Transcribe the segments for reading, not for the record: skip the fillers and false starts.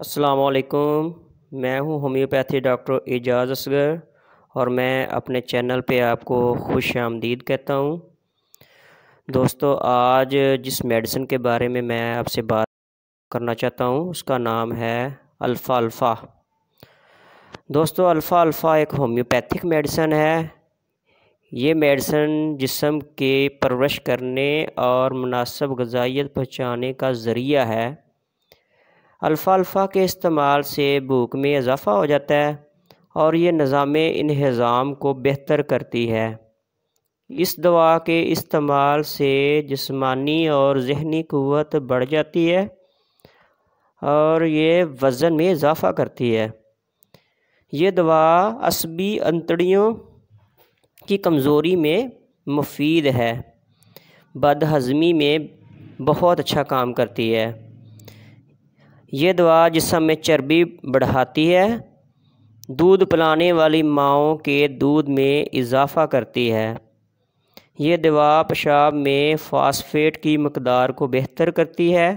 السلام علیکم۔ میں ہوں ہومیوپیتھی ڈاکٹر اعجاز اصغر اور میں اپنے چینل پہ آپ کو خوش آمدید کہتا ہوں۔ دوستو، آج جس میڈیسن کے بارے میں آپ سے بات کرنا چاہتا ہوں اس کا نام ہے الفالفا۔ دوستو، الفالفا ایک ہومیوپیتھک میڈیسن ہے۔ یہ میڈیسن جسم کے پرورش کرنے اور مناسب غذائیت پہنچانے کا ذریعہ ہے۔ الفالفا کے استعمال سے بھوک میں اضافہ ہو جاتا ہے اور یہ نظام انہضام کو بہتر کرتی ہے۔ اس دوا کے استعمال سے جسمانی اور ذہنی قوت بڑھ جاتی ہے اور یہ وزن میں اضافہ کرتی ہے۔ یہ دوا عصبی انتڑیوں کی کمزوری میں مفید ہے۔ بد ہضمی میں بہت اچھا کام کرتی ہے۔ یہ دوا جسم میں چربی بڑھاتی ہے۔ دودھ پلانے والی ماؤں کے دودھ میں اضافہ کرتی ہے۔ یہ دوا پیشاب میں فاسفیٹ کی مقدار کو بہتر کرتی ہے۔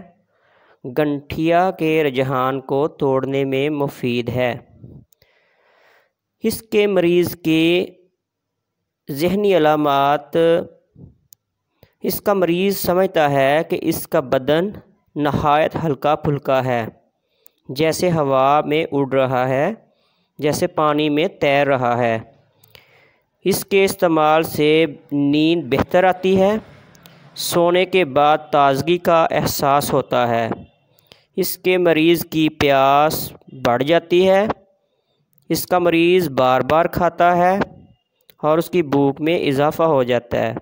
گٹھیا کے رجحان کو توڑنے میں مفید ہے۔ اس کے مریض کے ذہنی علامات: اس کا مریض سمجھتا ہے کہ اس کا بدن نہایت ہلکا پھلکا ہے، جیسے ہوا میں اڑ رہا ہے، جیسے پانی میں تیر رہا ہے۔ اس کے استعمال سے نیند بہتر آتی ہے۔ سونے کے بعد تازگی کا احساس ہوتا ہے۔ اس کے مریض کی پیاس بڑھ جاتی ہے۔ اس کا مریض بار بار کھاتا ہے اور اس کی بھوک میں اضافہ ہو جاتا ہے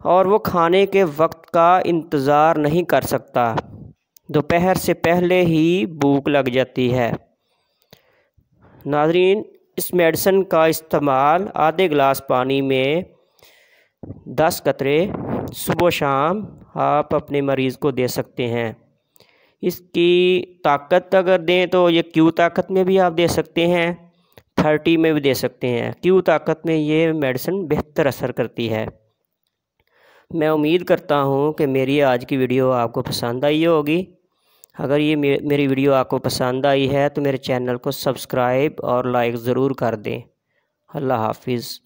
اور وہ کھانے کے وقت کا انتظار نہیں کر سکتا۔ دوپہر سے پہلے ہی بھوک لگ جاتی ہے۔ ناظرین، اس میڈیسن کا استعمال آدھے گلاس پانی میں 10 قطرے صبح و شام آپ اپنے مریض کو دے سکتے ہیں۔ اس کی طاقت اگر دیں تو یہ کیو طاقت میں بھی آپ دے سکتے ہیں، 30 میں بھی دے سکتے ہیں۔ کیو طاقت میں یہ میڈیسن بہتر اثر کرتی ہے۔ میں امید کرتا ہوں کہ میری آج کی ویڈیو آپ کو پسند آئی ہوگی۔ اگر یہ میری ویڈیو آپ کو پسند آئی ہے تو میرے چینل کو سبسکرائب اور لائک ضرور کر دیں۔ اللہ حافظ۔